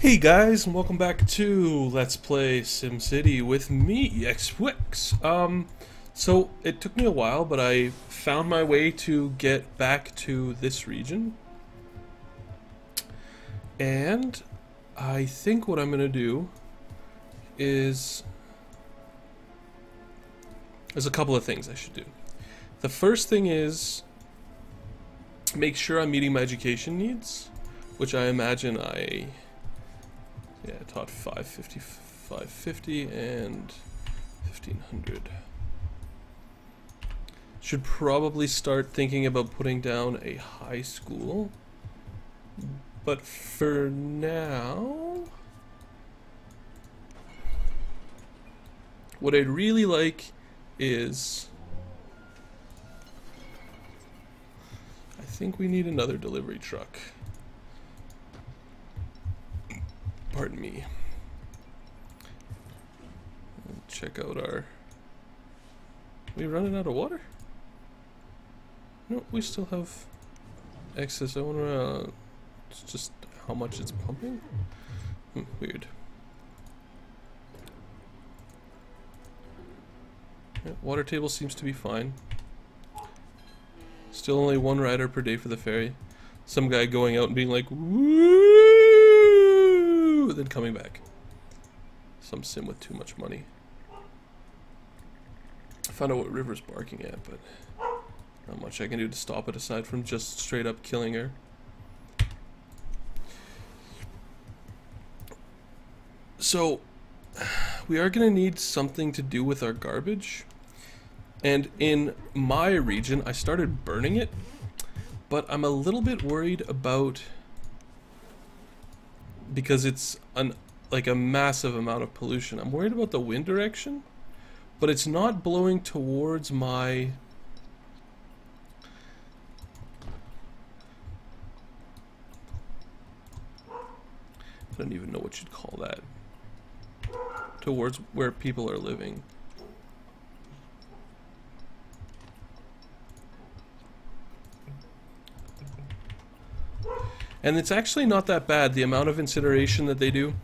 Hey guys, and welcome back to Let's Play SimCity with me, XWix. So it took me a while, but I found my way to get back to this region. And I think what I'm gonna do is there's a couple of things I should do. The first thing is make sure I'm meeting my education needs, which I imagine I taught 550 and 1500. Should probably start thinking about putting down a high school, but for now, what I'd really like is, I think we need another delivery truck. Pardon me. Check out our... Are we running out of water? No, we still have excess. I wonder just how much it's pumping. Weird. Yeah, water table seems to be fine. Still only one rider per day for the ferry. Some guy going out and being like, woo! Then coming back. Some sim with too much money. I found out what River's barking at, but not much I can do to stop it aside from just straight up killing her. So, we are going to need something to do with our garbage. And in my region, I started burning it, but I'm a little bit worried about, because it's like a massive amount of pollution. I'm worried about the wind direction, but it's not blowing towards my... I don't even know what you'd call that. Towards where people are living. And it's actually not that bad, the amount of incineration that they do.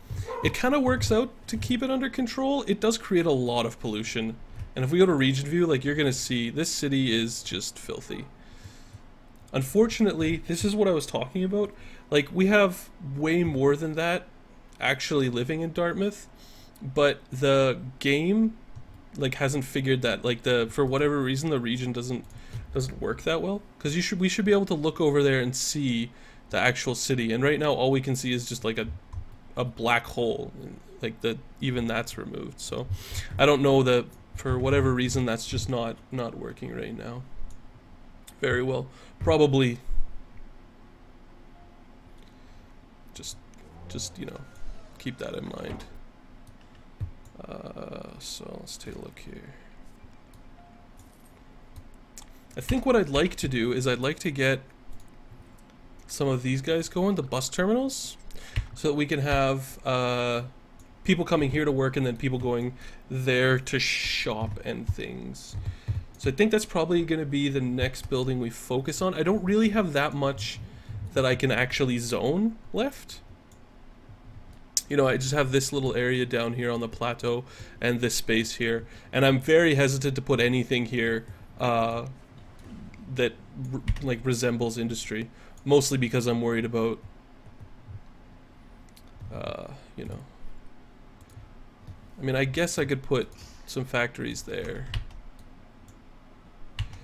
It kind of works out to keep it under control. It does create a lot of pollution. And if we go to region view, like, you're going to see, this city is just filthy. Unfortunately, this is what I was talking about. Like, we have way more than that actually living in Dartmouth. But the game, like, hasn't figured that, like, for whatever reason, the region doesn't work that well. Because we should be able to look over there and see the actual city, and right now all we can see is just like a black hole, like even that's removed. So I don't know, that for whatever reason that's just not working right now very well. Probably just you know, keep that in mind. So let's take a look here. I think what I'd like to do is I'd like to get some of these guys going, the bus terminals, so that we can have people coming here to work and then people going there to shop and things. So I think that's probably going to be the next building we focus on. I don't really have that much that I can actually zone left. You know, I just have this little area down here on the plateau and this space here, and I'm very hesitant to put anything here that like resembles industry. Mostly because I'm worried about, you know, I mean, I guess I could put some factories there.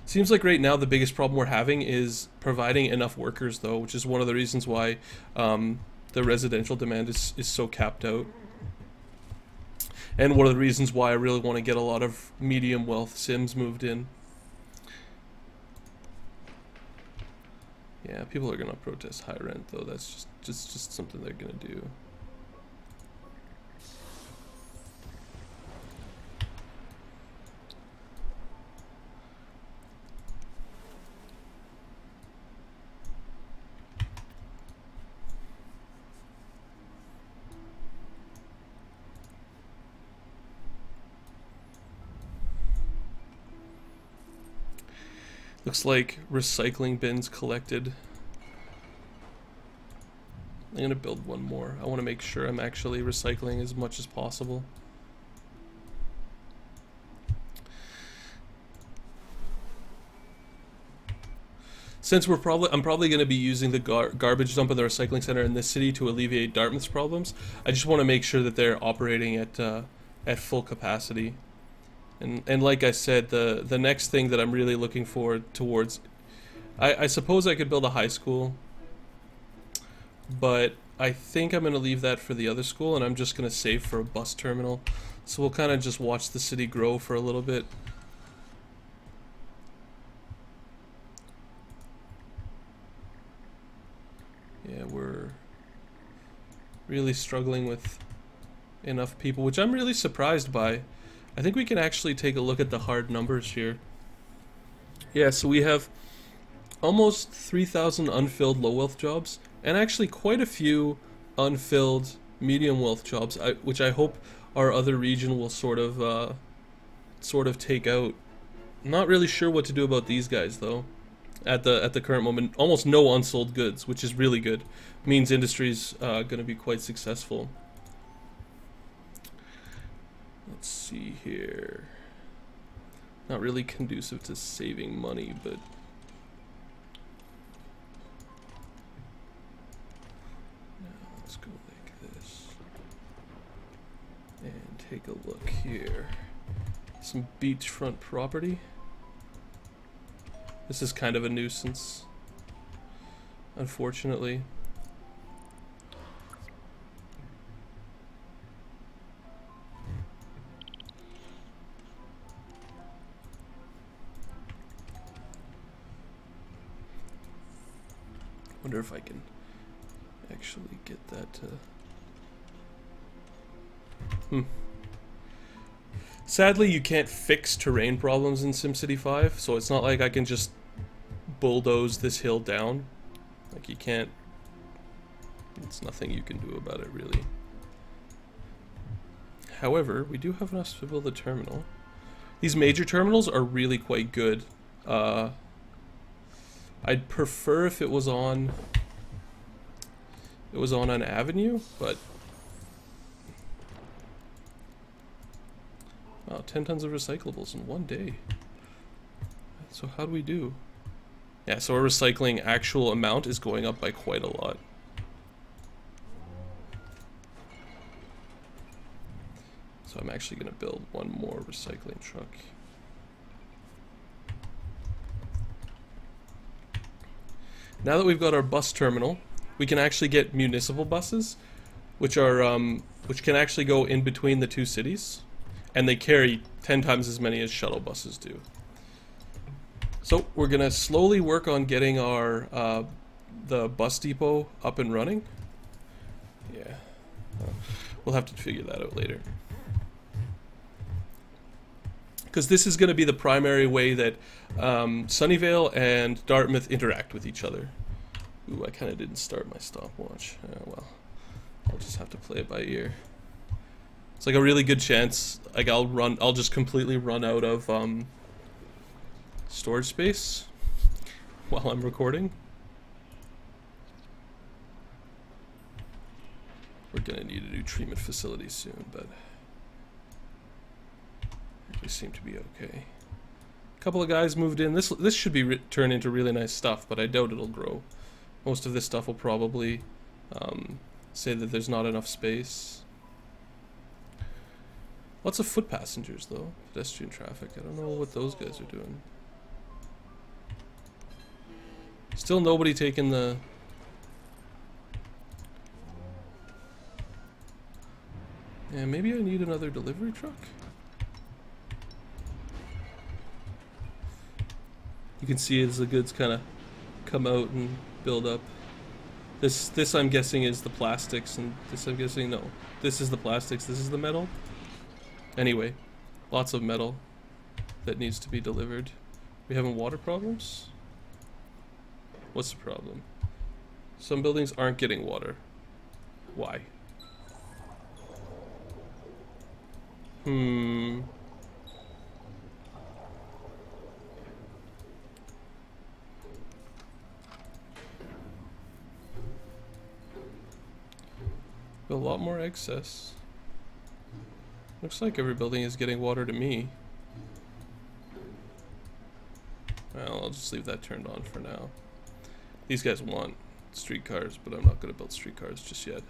Seems like right now the biggest problem we're having is providing enough workers, though, which is one of the reasons why the residential demand is so capped out. And one of the reasons why I really want to get a lot of medium wealth Sims moved in. Yeah, people are gonna protest high rent, though. That's just something they're gonna do. Looks like recycling bins collected I'm gonna build one more. I want to make sure I'm actually recycling as much as possible. Since I'm probably going to be using the garbage dump in the recycling center in this city to alleviate Dartmouth's problems, I just want to make sure that they're operating at full capacity. And like I said, the next thing that I'm really looking forward towards, I suppose I could build a high school, but I think I'm going to leave that for the other school, and I'm just going to save for a bus terminal. So we'll kind of just watch the city grow for a little bit. Yeah, we're really struggling with enough people, which I'm really surprised by. I think we can actually take a look at the hard numbers here. Yeah, so we have almost 3,000 unfilled low wealth jobs, and actually quite a few unfilled medium wealth jobs, which I hope our other region will sort of take out. I'm not really sure what to do about these guys though. At the current moment, almost no unsold goods, which is really good. Means industry's going to be quite successful. Let's see here. Not really conducive to saving money, but now let's go like this and take a look here. Some beachfront property. This is kind of a nuisance, unfortunately. Wonder if I can actually get that to... Sadly, you can't fix terrain problems in SimCity 5, so it's not like I can just bulldoze this hill down. Like, you can't... It's nothing you can do about it, really. However, we do have enough to build a terminal. These major terminals are really quite good. I'd prefer if it was on an avenue, but... Wow, 10 tons of recyclables in one day. So how do we do? Yeah, so our recycling actual amount is going up by quite a lot. So I'm actually going to build one more recycling truck. Now that we've got our bus terminal, we can actually get municipal buses, which are which can actually go in between the two cities. And they carry 10 times as many as shuttle buses do. So we're gonna slowly work on getting our the bus depot up and running. Yeah, we'll have to figure that out later. Because this is gonna be the primary way that Sunnyvale and Dartmouth interact with each other. Ooh, I kind of didn't start my stopwatch. Well, I'll just have to play it by ear. It's like a really good chance, like I'll just completely run out of storage space while I'm recording. We're gonna need a new treatment facility soon, but we seem to be okay. A couple of guys moved in. This should be turned into really nice stuff, but I doubt it'll grow. Most of this stuff will probably say that there's not enough space. Lots of foot passengers, though. Pedestrian traffic. I don't know what those guys are doing. Still nobody taking the... Yeah, maybe I need another delivery truck? You can see as the goods kind of come out and build up. This I'm guessing is the plastics, and this I'm guessing, no. This is the plastics, this is the metal. Anyway, lots of metal that needs to be delivered. We having water problems? What's the problem? Some buildings aren't getting water. Why? Got a lot more excess. Looks like every building is getting water to me. Well, I'll just leave that turned on for now. These guys want streetcars, but I'm not going to build streetcars just yet.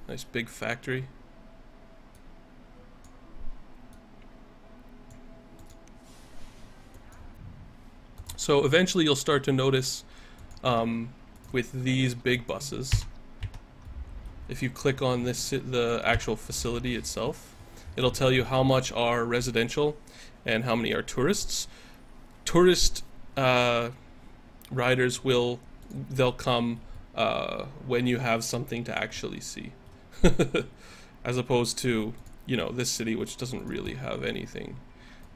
Nice big factory. So eventually you'll start to notice with these big buses, if you click on this, the actual facility itself, it'll tell you how much are residential and how many are tourists. Tourist riders they'll come when you have something to actually see, as opposed to, you know, this city, which doesn't really have anything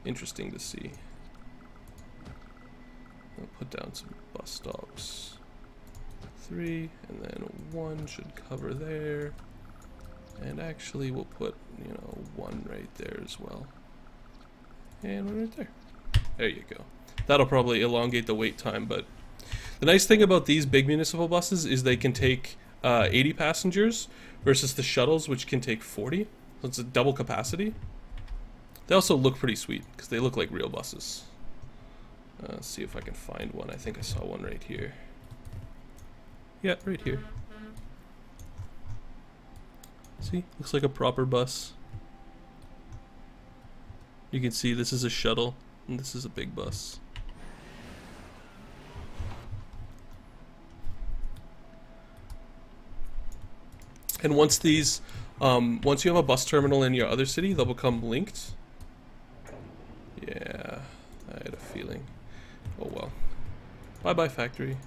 interesting to see. I'll put down some bus stops. 3, and then 1 should cover there. And actually we'll put, you know, 1 right there as well. And 1 right there. There you go. That'll probably elongate the wait time, but the nice thing about these big municipal buses is they can take 80 passengers versus the shuttles, which can take 40. So it's a double capacity. They also look pretty sweet because they look like real buses. Let's see if I can find one. I think I saw one right here. Yeah, right here. See? Looks like a proper bus. You can see this is a shuttle and this is a big bus. And once these, once you have a bus terminal in your other city, they'll become linked. Yeah, I had a feeling. Oh well. Bye-bye factory.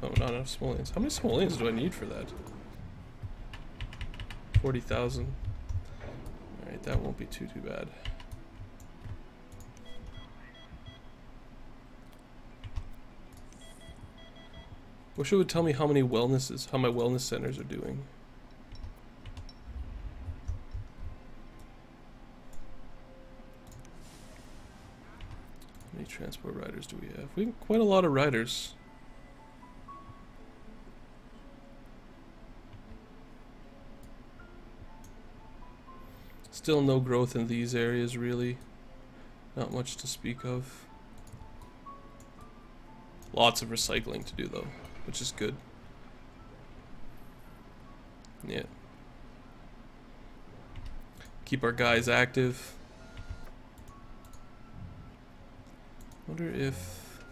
Oh, not enough simoleons. How many simoleons do I need for that? 40,000. Alright, that won't be too bad. Wish it would tell me how many how my wellness centers are doing. How many transport riders do we have? We have quite a lot of riders. Still no growth in these areas, really. Not much to speak of. Lots of recycling to do, though, which is good. Yeah. Keep our guys active. Wonder if...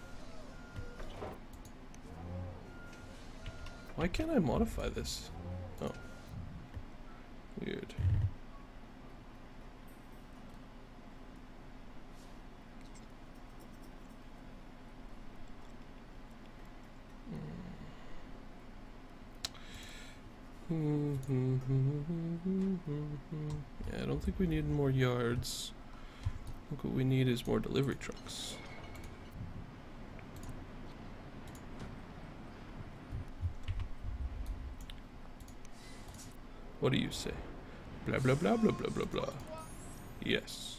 Why can't I modify this? Oh. Weird. Yeah, I don't think we need more yards. I think what we need is more delivery trucks. What do you say? Blah blah blah blah blah blah blah. Yes.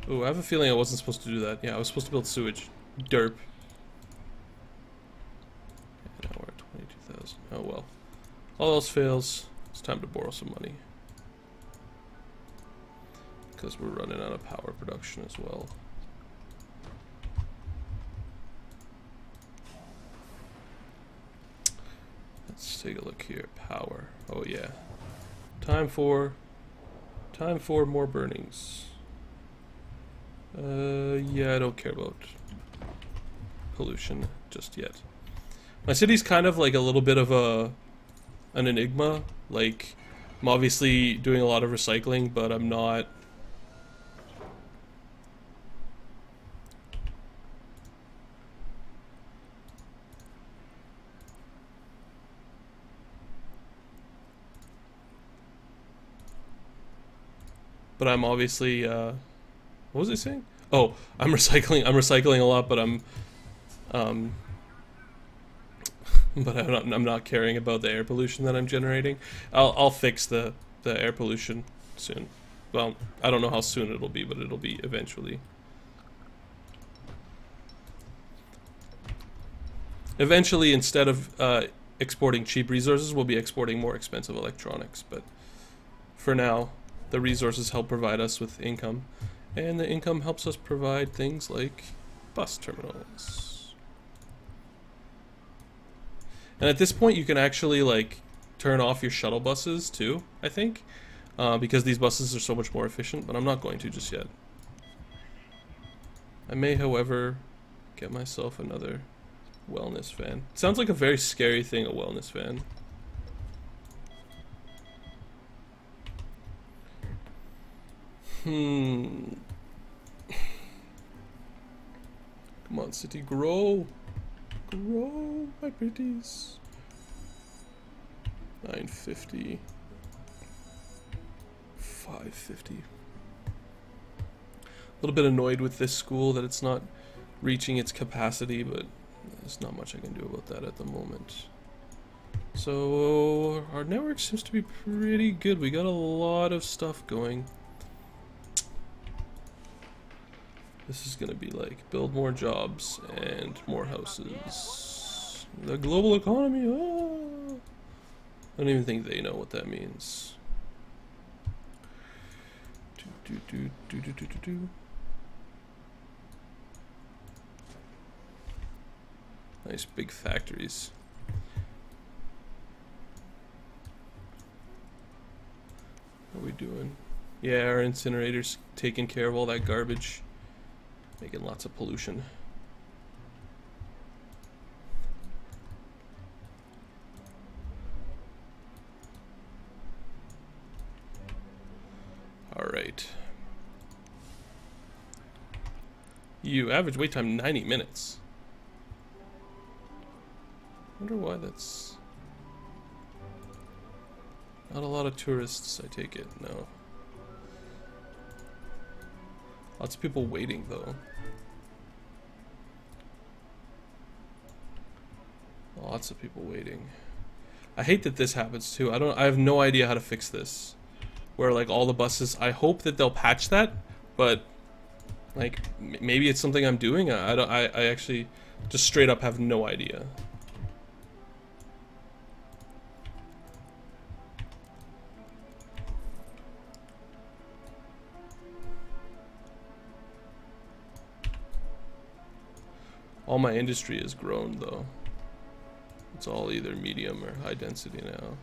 Oh, I have a feeling I wasn't supposed to do that. Yeah, I was supposed to build sewage. Derp. And now we're at 22,000. Oh well. All else fails. It's time to borrow some money. Because we're running out of power production as well. Let's take a look here. Power. Oh yeah. Time for more burnings. Yeah, I don't care about pollution just yet. My city's kind of like a little bit of an enigma. Like, I'm obviously doing a lot of recycling, but I'm not. But I'm obviously, what was I saying? Oh, I'm recycling a lot, but I'm not caring about the air pollution that I'm generating. I'll fix the air pollution soon. Well, I don't know how soon it'll be, but it'll be eventually. Eventually, instead of exporting cheap resources, we'll be exporting more expensive electronics. But for now, the resources help provide us with income, and the income helps us provide things like bus terminals. And at this point, you can actually like turn off your shuttle buses too, I think, because these buses are so much more efficient, but I'm not going to just yet. I may, however, get myself another wellness van. Sounds like a very scary thing, a wellness van. Come on, city, grow. Grow, my pretties. 950. 550. A little bit annoyed with this school that it's not reaching its capacity, but there's not much I can do about that at the moment. So our network seems to be pretty good. We got a lot of stuff going. This is gonna be like build more jobs and more houses. The global economy. Oh. I don't even think they know what that means. Nice big factories. What are we doing? Yeah, our incinerator's taking care of all that garbage. Making lots of pollution. Alright. You average wait time 90 minutes. Wonder why that's not a lot of tourists, I take it. No. Lots of people waiting though. Lots of people waiting. I hate that this happens too. I have no idea how to fix this. Where like all the buses, I hope that they'll patch that, but like maybe it's something I'm doing. I actually just straight up have no idea. All my industry has grown though. It's all either medium or high density now.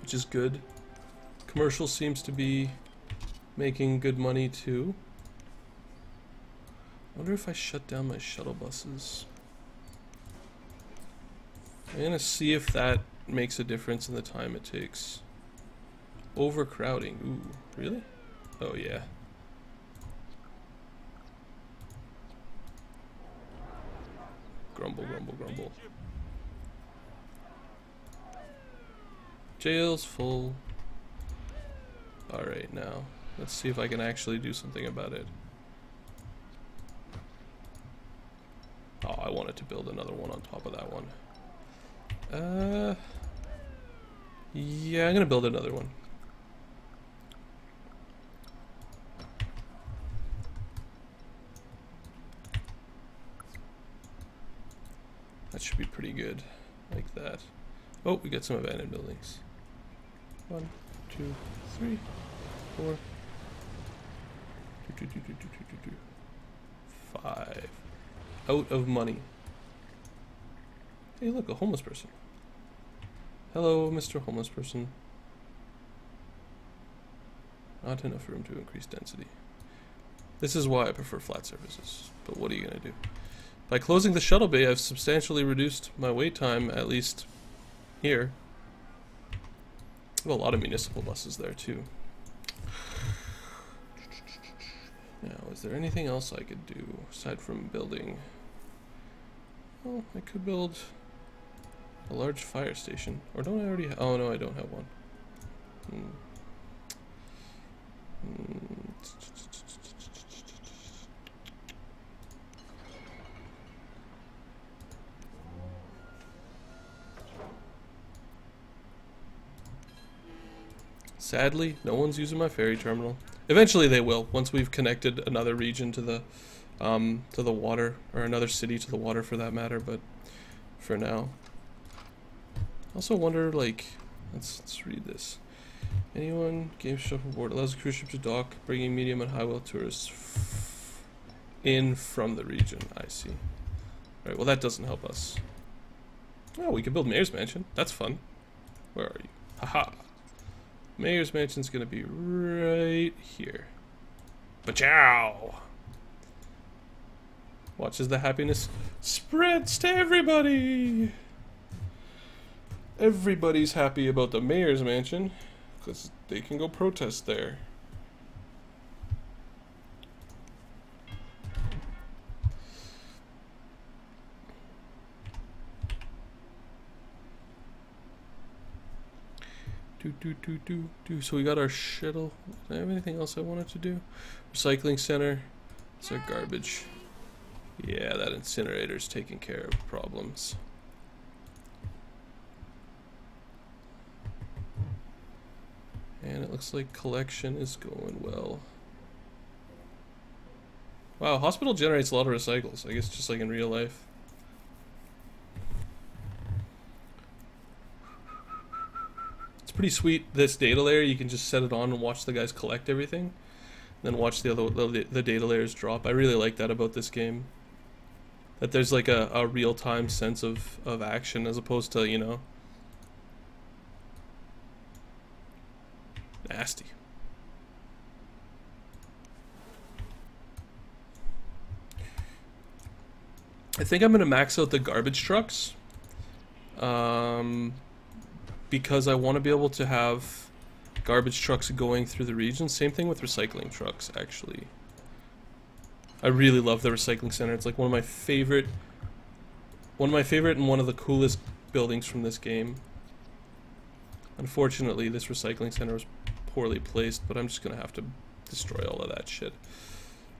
Which is good. Commercial seems to be making good money too. I wonder if I shut down my shuttle buses. I'm gonna see if that makes a difference in the time it takes. Overcrowding. Ooh, really? Oh yeah. Grumble, grumble, grumble. Jail's full. Alright, now let's see if I can actually do something about it. Oh, I wanted to build another one on top of that one. Yeah, I'm gonna build another one. That should be pretty good, like that. Oh, we got some abandoned buildings. 1, 2, 3, 4, 5. Out of money. Hey, look, a homeless person. Hello, Mr. Homeless Person. Not enough room to increase density. This is why I prefer flat surfaces, but what are you gonna do? By closing the shuttle bay, I've substantially reduced my wait time, at least here. I have a lot of municipal buses there too. Now, is there anything else I could do aside from building? Well, I could build a large fire station. Or don't I already oh no, I don't have one. Sadly, no one's using my ferry terminal. Eventually they will, once we've connected another region to the water, or another city to the water for that matter, but for now. I also wonder, like, let's read this. Anyone, game shuffleboard allows a cruise ship to dock, bringing medium and high wheel tourists in from the region. I see. Alright, well that doesn't help us. Oh, we can build Mayor's Mansion. That's fun. Where are you? Haha. Mayor's Mansion's gonna be right here. Ba-chow! Watch as the happiness spreads to everybody! Everybody's happy about the Mayor's Mansion, because they can go protest there. So we got our shuttle. Do I have anything else I wanted to do? Recycling center. It's our garbage. Yeah, that incinerator's taking care of problems. And it looks like collection is going well. Wow, hospital generates a lot of recycles. I guess just like in real life. Pretty sweet, this data layer. You can just set it on and watch the guys collect everything, then watch the data layers drop. I really like that about this game, that there's like a real-time sense of action as opposed to, you know, nasty. I think I'm gonna max out the garbage trucks because I want to be able to have garbage trucks going through the region. Same thing with recycling trucks, actually. I really love the recycling center. It's like one of my favorite and one of the coolest buildings from this game. Unfortunately, this recycling center was poorly placed, but I'm just gonna have to destroy all of that shit.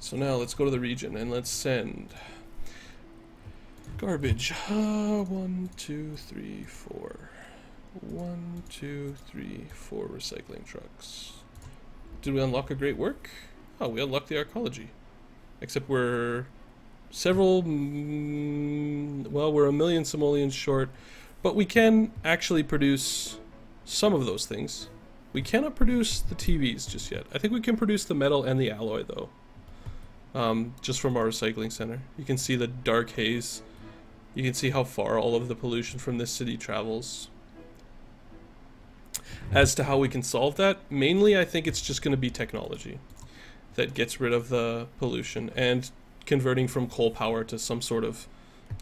So now let's go to the region and let's send garbage. 1, 2, 3, 4. 1, 2, 3, 4 recycling trucks. Did we unlock a great work? Oh, we unlocked the arcology. Except we're several, well, we're a million simoleons short, but we can actually produce some of those things. We cannot produce the TVs just yet. I think we can produce the metal and the alloy though. Just from our recycling center. You can see the dark haze. You can see how far all of the pollution from this city travels. As to how we can solve that, mainly I think it's just going to be technology that gets rid of the pollution and converting from coal power to some sort of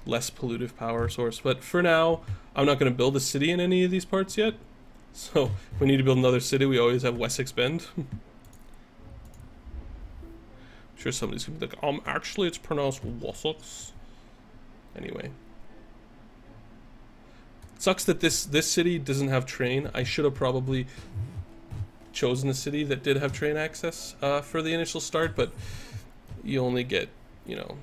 less pollutive power source. But for now, I'm not going to build a city in any of these parts yet. So if we need to build another city, we always have Wessex Bend. I'm sure somebody's going to be like, actually it's pronounced Wessex. Anyway. It sucks that this city doesn't have train. I should have probably chosen a city that did have train access for the initial start, but you only get, you know,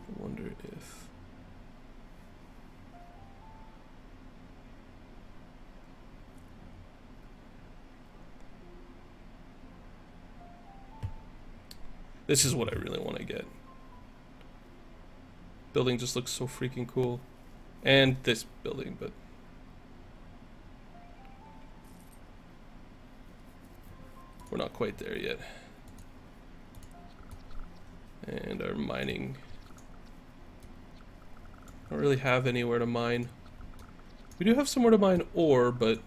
I wonder if this is what I really want to get. Building just looks so freaking cool. And this building, but we're not quite there yet. And our mining. I don't really have anywhere to mine. We do have somewhere to mine ore, but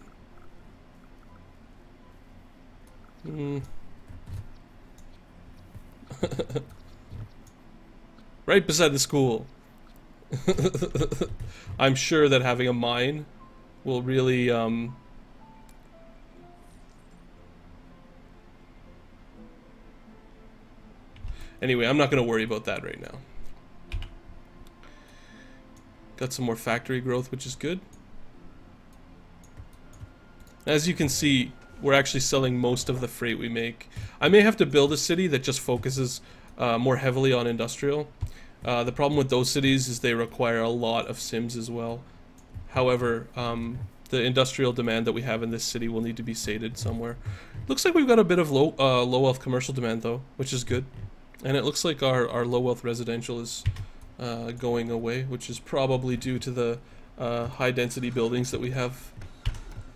right beside the school. I'm sure that having a mine will really anyway, I'm not going to worry about that right now. Got some more factory growth, which is good. As you can see, we're actually selling most of the freight we make. I may have to build a city that just focuses more heavily on industrial. The problem with those cities is they require a lot of Sims as well. However, the industrial demand that we have in this city will need to be sated somewhere. Looks like we've got a bit of low wealth commercial demand though, which is good. And it looks like our low wealth residential is going away, which is probably due to the high density buildings that we have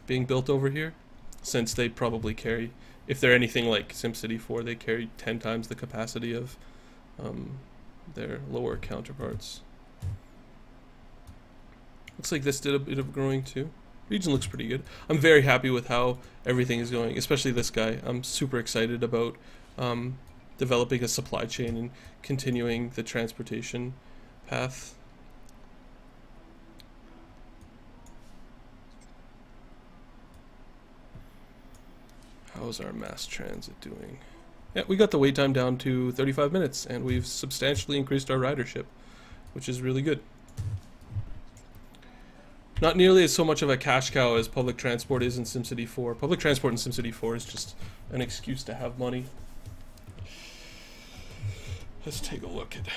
being built over here, since they probably carry, if they're anything like SimCity 4, they carry 10 times the capacity of their lower counterparts. Looks like this did a bit of growing too. Region looks pretty good. I'm very happy with how everything is going, especially this guy. I'm super excited about developing a supply chain and continuing the transportation path. How's our mass transit doing? Yeah, we got the wait time down to 35 minutes, and we've substantially increased our ridership, which is really good. Not nearly as so much of a cash cow as public transport is in SimCity 4. Public transport in SimCity 4 is just an excuse to have money. Let's take a look at...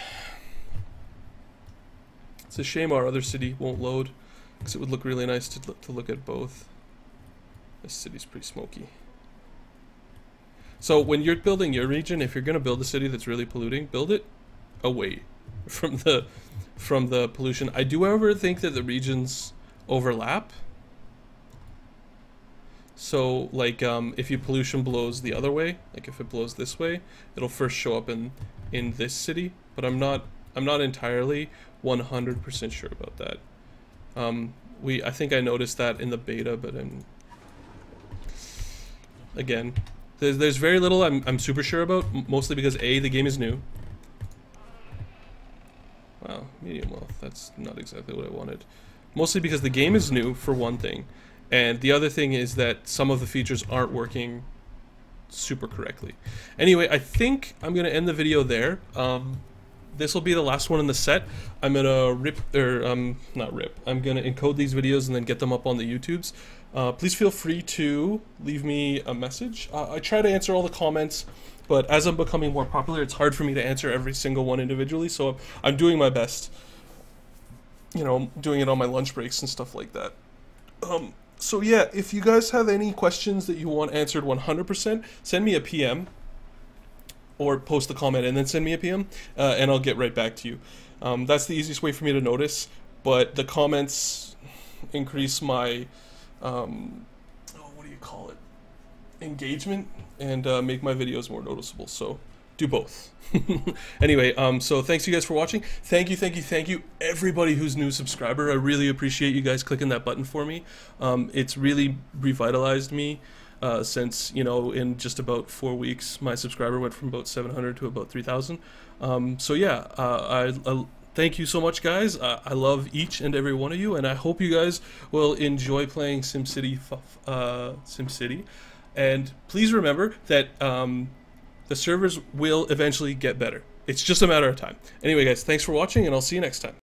It's a shame our other city won't load, because it would look really nice to look at both. This city's pretty smoky. So when you're building your region, if you're going to build a city that's really polluting, build it away from the pollution. I do, however, think that the regions overlap. So like if your pollution blows the other way, like if it blows this way, it'll first show up in this city, but I'm not entirely 100% sure about that. I think I noticed that in the beta, but again, there's very little I'm super sure about, mostly because A, the game is new. Wow, medium wealth, that's not exactly what I wanted. Mostly because the game is new, for one thing, and the other thing is that some of the features aren't working super correctly. Anyway, I think I'm gonna end the video there. This will be the last one in the set. I'm gonna I'm gonna encode these videos and then get them up on the YouTubes. Please feel free to leave me a message. I try to answer all the comments, but as I'm becoming more popular, it's hard for me to answer every single one individually, so I'm doing my best. You know, doing it on my lunch breaks and stuff like that. So yeah, if you guys have any questions that you want answered 100%, send me a PM or post a comment and then send me a PM, and I'll get right back to you. That's the easiest way for me to notice, but the comments increase my, what do you call it? Engagement, and make my videos more noticeable, so do both. Anyway, so thanks you guys for watching. Thank you everybody who's new subscriber. I really appreciate you guys clicking that button for me. It's really revitalized me since, you know, in just about 4 weeks my subscriber went from about 700 to about 3,000. So yeah, I thank you so much, guys. I love each and every one of you, and I hope you guys will enjoy playing SimCity. And please remember that the servers will eventually get better. It's just a matter of time. Anyway, guys, thanks for watching, and I'll see you next time.